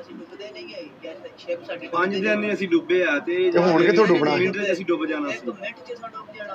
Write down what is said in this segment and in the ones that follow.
ਅਸੀਂ ਡੁੱਬਦੇ ਨਹੀਂ ਹੈ ਜੈਸੇ ਸ਼ਿਪ ਸਾਡੀ 5 ਦਿਨ ਨਹੀਂ ਅਸੀਂ ਡੁੱਬੇ ਆ ਤੇ ਹੁਣ ਕਿੱਥੋਂ ਡੁੱਬਣਾ ਮਿੰਟ ਚ ਅਸੀਂ ਡੁੱਬ ਜਾਣਾ ਸੀ। ਇੱਕ ਮਿੰਟ ਚ ਸਾਡਾ ਡੁੱਬ ਜਾਣਾ।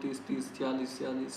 30-30 40-40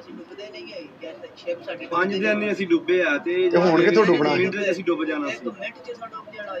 ਅਸੀਂ ਡੁੱਬਦੇ ਨਹੀਂ ਹੈ ਜੈਸੇ ਸ਼ਿਪ ਸਾਡੀ 5 ਦਿਨ ਨਹੀਂ ਅਸੀਂ ਡੁੱਬੇ ਆ ਤੇ ਹੁਣ ਕਿੱਥੋਂ ਡੁੱਬਣਾ ਮਿੰਟ ਚ ਅਸੀਂ ਡੁੱਬ ਜਾਣਾ ਇੱਕ ਸੀ। ਮਿੰਟ ਚ ਸਾਡਾ ਡੁੱਬ ਜਾਣਾ।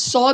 100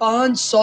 500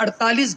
48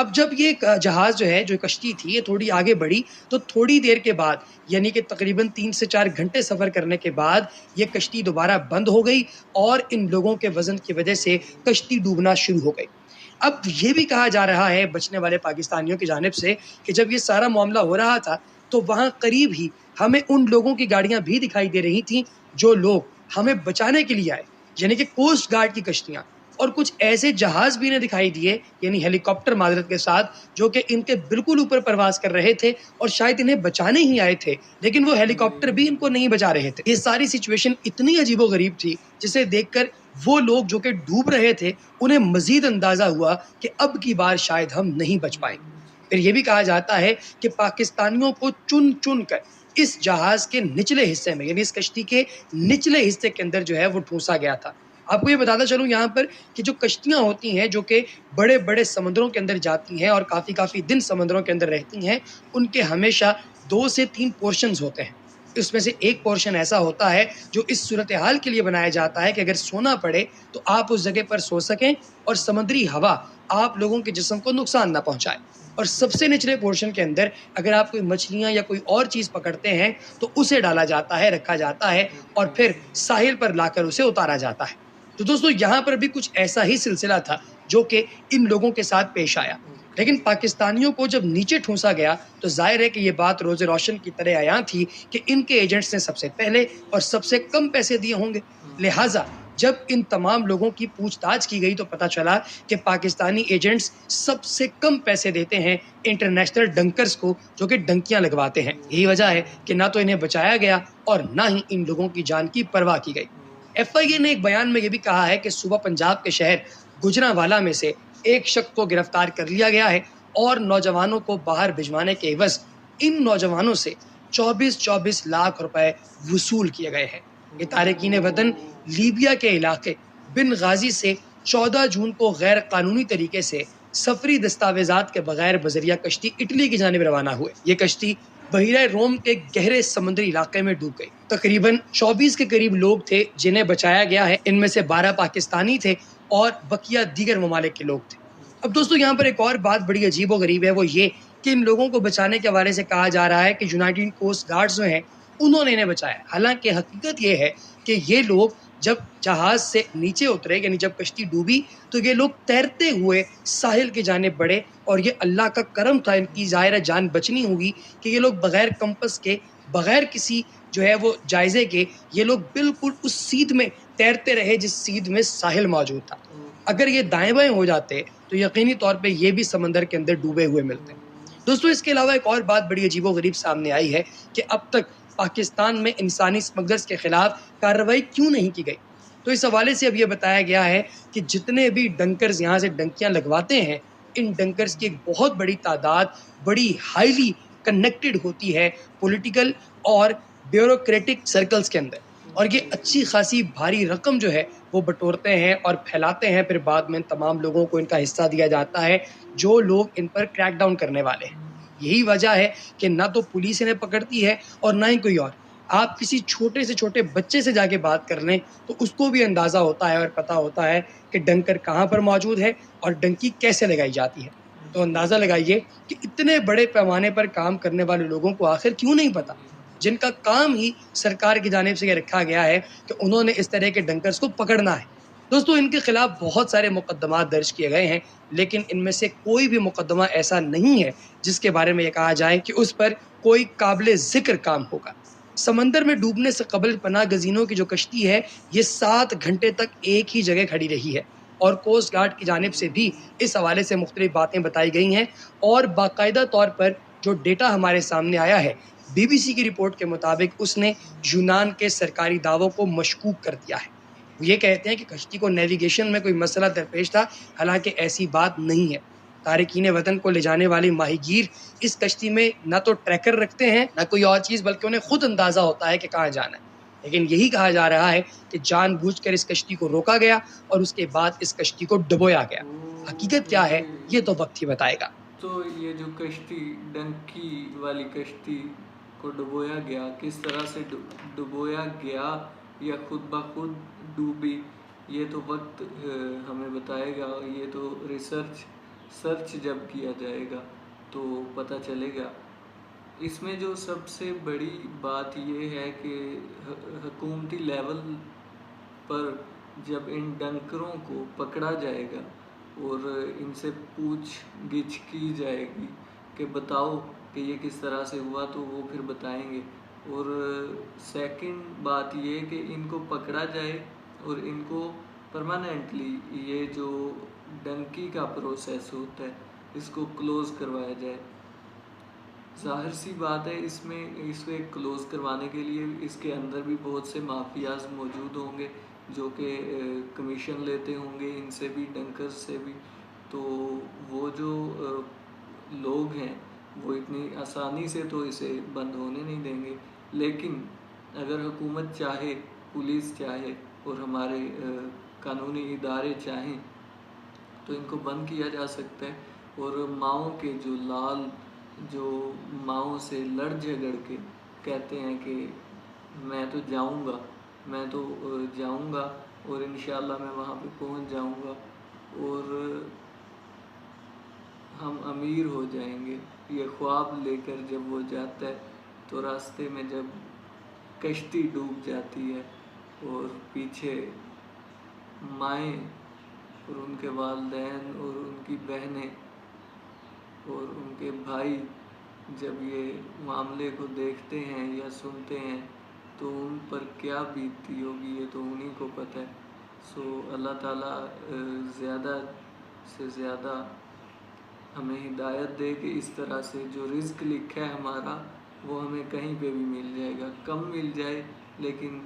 اب جب یہ جہاز جو ہے جو کشتی تھی یہ تھوڑی آگے بڑھی تو تھوڑی دیر کے بعد یعنی کہ تقریباً 3 سے 4 گھنٹے سفر کرنے کے بعد یہ کشتی دوبارہ بند ہو گئی اور ان لوگوں کے وزن کی وجہ سے کشتی ڈوبنا شروع ہو گئی۔ اب یہ بھی کہا جا رہا ہے بچنے والے پاکستانیوں کی جانب سے کہ جب یہ سارا معاملہ ہو رہا تھا تو وہاں قریب ہی ہمیں ان لوگوں کی گاڑیاں بھی دکھائی دے رہی تھیں جو لوگ ہمیں بچانے کے لیے آئے، یعنی کہ کوسٹ گارڈ کی کشتیاں، اور کچھ ایسے جہاز بھی انہیں دکھائی دیے یعنی ہیلی کاپٹر معذرت کے ساتھ، جو کہ ان کے بالکل اوپر پرواز کر رہے تھے اور شاید انہیں بچانے ہی آئے تھے، لیکن وہ ہیلی کاپٹر بھی ان کو نہیں بچا رہے تھے۔ یہ ساری سچویشن اتنی عجیب و غریب تھی جسے دیکھ کر وہ لوگ جو کہ ڈوب رہے تھے انہیں مزید اندازہ ہوا کہ اب کی بار شاید ہم نہیں بچ پائیں۔ پھر یہ بھی کہا جاتا ہے کہ پاکستانیوں کو چن چن کر اس جہاز کے نچلے حصے میں یعنی اس کشتی کے نچلے حصے کے اندر جو ہے وہ ٹھونسا گیا تھا۔ آپ کو یہ بتاتا چلوں یہاں پر کہ جو کشتیاں ہوتی ہیں جو کہ بڑے بڑے سمندروں کے اندر جاتی ہیں اور کافی دن سمندروں کے اندر رہتی ہیں، ان کے ہمیشہ 2 سے 3 پورشنز ہوتے ہیں۔ اس میں سے ایک پورشن ایسا ہوتا ہے جو اس صورتحال کے لیے بنایا جاتا ہے کہ اگر سونا پڑے تو آپ اس جگہ پر سو سکیں اور سمندری ہوا آپ لوگوں کے جسم کو نقصان نہ پہنچائے۔ اور سب سے نچلے پورشن کے اندر اگر آپ کوئی مچھلیاں یا کوئی اور چیز پکڑتے ہیں تو اسے ڈالا جاتا ہے، رکھا جاتا ہے اور پھر ساحل پر لا کر اسے اتارا جاتا ہے۔ تو دوستو یہاں پر بھی کچھ ایسا ہی سلسلہ تھا جو کہ ان لوگوں کے ساتھ پیش آیا، لیکن پاکستانیوں کو جب نیچے ٹھونسا گیا تو ظاہر ہے کہ یہ بات روز روشن کی طرح عیاں تھی کہ ان کے ایجنٹس نے سب سے پہلے اور سب سے کم پیسے دیے ہوں گے، لہٰذا جب ان تمام لوگوں کی پوچھ تاچھ کی گئی تو پتہ چلا کہ پاکستانی ایجنٹس سب سے کم پیسے دیتے ہیں انٹرنیشنل ڈنکرز کو جو کہ ڈنکیاں لگواتے ہیں۔ یہی وجہ ہے کہ نہ تو انہیں بچایا گیا اور نہ ہی ان لوگوں کی جان کی پرواہ کی گئی۔ ایف آئی اے نے ایک بیان میں یہ بھی کہا ہے کہ صوبہ پنجاب کے شہر گجرانوالہ میں سے ایک شخص کو گرفتار کر لیا گیا ہے اور نوجوانوں کو باہر بھجوانے کے عوض ان نوجوانوں سے 24 لاکھ روپے وصول کیے گئے ہیں۔ یہ تارکین وطن لیبیا کے علاقے بن غازی سے 14 جون کو غیر قانونی طریقے سے سفری دستاویزات کے بغیر بذریعہ کشتی اٹلی کی جانب روانہ ہوئے۔ یہ کشتی بحیرہ روم کے گہرے سمندری علاقے میں ڈوب گئی۔ تقریباً 24 کے قریب لوگ تھے جنہیں بچایا گیا ہے، ان میں سے 12 پاکستانی تھے اور بقیہ دیگر ممالک کے لوگ تھے۔ اب دوستو یہاں پر ایک اور بات بڑی عجیب و غریب ہے، وہ یہ کہ ان لوگوں کو بچانے کے حوالے سے کہا جا رہا ہے کہ یونائیٹڈ کوسٹ گارڈز جو ہیں انہوں نے انہیں بچایا، حالانکہ حقیقت یہ ہے کہ یہ لوگ جب جہاز سے نیچے اترے یعنی جب کشتی ڈوبی تو یہ لوگ تیرتے ہوئے ساحل کی جانب بڑھے اور یہ اللہ کا کرم تھا، ان کی ظاہر جان بچنی ہوگی کہ یہ لوگ بغیر کمپس کے بغیر کسی جو ہے وہ جائزے کے یہ لوگ بالکل اس سیدھ میں تیرتے رہے جس سیدھ میں ساحل موجود تھا۔ اگر یہ دائیں بائیں ہو جاتے تو یقینی طور پہ یہ بھی سمندر کے اندر ڈوبے ہوئے ملتے۔ دوستو اس کے علاوہ ایک اور بات بڑی عجیب و غریب سامنے آئی ہے کہ اب تک پاکستان میں انسانی سمگلرز کے خلاف کارروائی کیوں نہیں کی گئی۔ تو اس حوالے سے اب یہ بتایا گیا ہے کہ جتنے بھی ڈنکرز یہاں سے ڈنکیاں لگواتے ہیں ان ڈنکرز کی ایک بہت بڑی تعداد بڑی ہائیلی کنیکٹڈ ہوتی ہے پولیٹیکل اور بیوروکریٹک سرکلز کے اندر، اور یہ اچھی خاصی بھاری رقم جو ہے وہ بٹورتے ہیں اور پھیلاتے ہیں، پھر بعد میں تمام لوگوں کو ان کا حصہ دیا جاتا ہے جو لوگ ان پر کریک ڈاؤن کرنے والے ہیں۔ یہی وجہ ہے کہ نہ تو پولیس انہیں پکڑتی ہے اور نہ ہی کوئی اور۔ آپ کسی چھوٹے سے چھوٹے بچے سے جا کے بات کر لیں تو اس کو بھی اندازہ ہوتا ہے اور پتہ ہوتا ہے کہ ڈنکر کہاں پر موجود ہے اور ڈنکی کیسے لگائی جاتی ہے۔ تو اندازہ لگائیے کہ اتنے بڑے پیمانے پر کام کرنے والے لوگوں کو آخر کیوں نہیں پتا، جن کا کام ہی سرکار کی جانب سے یہ رکھا گیا ہے کہ انہوں نے اس طرح کے ڈنکرز کو پکڑنا ہے۔ دوستو ان کے خلاف بہت سارے مقدمات درج کیے گئے ہیں، لیکن ان میں سے کوئی بھی مقدمہ ایسا نہیں ہے جس کے بارے میں یہ کہا جائے کہ اس پر کوئی قابل ذکر کام ہوگا۔ سمندر میں ڈوبنے سے قبل پناہ گزینوں کی جو کشتی ہے یہ 7 گھنٹے تک ایک ہی جگہ کھڑی رہی ہے، اور کوسٹ گارڈ کی جانب سے بھی اس حوالے سے مختلف باتیں بتائی گئی ہیں، اور باقاعدہ طور پر جو ڈیٹا ہمارے سامنے آیا ہے بی بی سی کی رپورٹ کے مطابق اس نے یونان کے سرکاری دعووں کو مشکوک کر دیا ہے۔ وہ یہ کہتے ہیں کہ کشتی کو نیویگیشن میں کوئی مسئلہ درپیش تھا، حالانکہ ایسی بات نہیں ہے۔ تارکین وطن کو لے جانے والے ماہی گیر اس کشتی میں نہ تو ٹریکر رکھتے ہیں نہ کوئی اور چیز، بلکہ انہیں خود اندازہ ہوتا ہے کہ کہاں جانا ہے، لیکن یہی کہا جا رہا ہے کہ جان بوجھ کر اس کشتی کو روکا گیا اور اس کے بعد اس کشتی کو ڈبویا گیا۔ حقیقت کیا ہے یہ تو وقت ہی بتائے گا۔ تو یہ جو کشتی ڈنکی والی کشتی کو ڈبویا گیا، کس طرح سے ڈبویا گیا یا خود بخود ڈوبی، یہ تو وقت ہمیں بتائے گا۔ یہ تو ریسرچ سرچ جب کیا جائے گا تو پتہ چلے گا۔ اس میں جو سب سے بڑی بات یہ ہے کہ حکومتی لیول پر جب ان ڈنکروں کو پکڑا جائے گا اور ان سے پوچھ گچھ کی جائے گی کہ بتاؤ کہ یہ کس طرح سے ہوا، تو وہ پھر بتائیں گے۔ اور سیکنڈ بات یہ کہ ان کو پکڑا جائے اور ان کو پرماننٹلی یہ جو ڈنکی کا پروسیس ہوتا ہے اس کو کلوز کروایا جائے۔ ظاہر سی بات ہے اس کو کلوز کروانے کے لیے اس کے اندر بھی بہت سے مافیاز موجود ہوں گے جو کہ کمیشن لیتے ہوں گے ان سے بھی، ڈنکرز سے بھی۔ تو وہ جو لوگ ہیں وہ اتنی آسانی سے تو اسے بند ہونے نہیں دیں گے، لیکن اگر حکومت چاہے، پولیس چاہے اور ہمارے قانونی ادارے چاہیں تو ان کو بند کیا جا سکتا ہے۔ اور ماؤں کے جو لال جو ماؤں سے لڑ جھگڑ کے کہتے ہیں کہ میں تو جاؤں گا اور انشاءاللہ میں وہاں پہ پہنچ جاؤں گا اور ہم امیر ہو جائیں گے، یہ خواب لے کر جب وہ جاتا ہے تو راستے میں جب کشتی ڈوب جاتی ہے اور پیچھے مائیں اور ان کے والدین اور ان کی بہنیں اور ان کے بھائی جب یہ معاملے کو دیکھتے ہیں یا سنتے ہیں تو ان پر کیا بیتتی ہوگی یہ تو انہیں کو پتہ ہے۔ سو اللہ تعالیٰ زیادہ سے زیادہ ہمیں ہدایت دے کہ اس طرح سے جو رزق لکھا ہے ہمارا وہ ہمیں کہیں پہ بھی مل جائے گا، کم مل جائے لیکن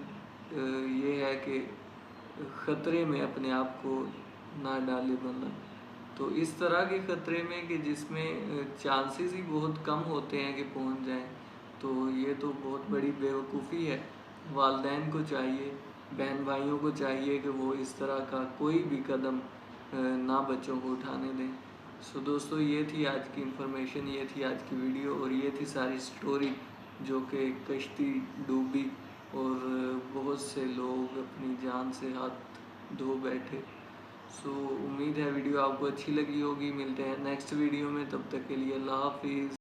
یہ ہے کہ خطرے میں اپنے آپ کو نہ ڈالے بندہ۔ تو اس طرح کے خطرے میں کہ جس میں چانسز ہی بہت کم ہوتے ہیں کہ پہنچ جائیں، تو یہ تو بہت بڑی بیوقوفی ہے۔ والدین کو چاہیے، بہن بھائیوں کو چاہیے کہ وہ اس طرح کا کوئی بھی قدم نہ بچوں کو اٹھانے دیں۔ سو دوستو یہ تھی آج کی انفارمیشن، یہ تھی آج کی ویڈیو اور یہ تھی ساری سٹوری جو کہ کشتی ڈوبی اور بہت سے لوگ اپنی جان سے ہاتھ دھو بیٹھے۔ سو امید ہے ویڈیو آپ کو اچھی لگی ہوگی، ملتے ہیں نیکسٹ ویڈیو میں، تب تک کے لیے اللہ حافظ۔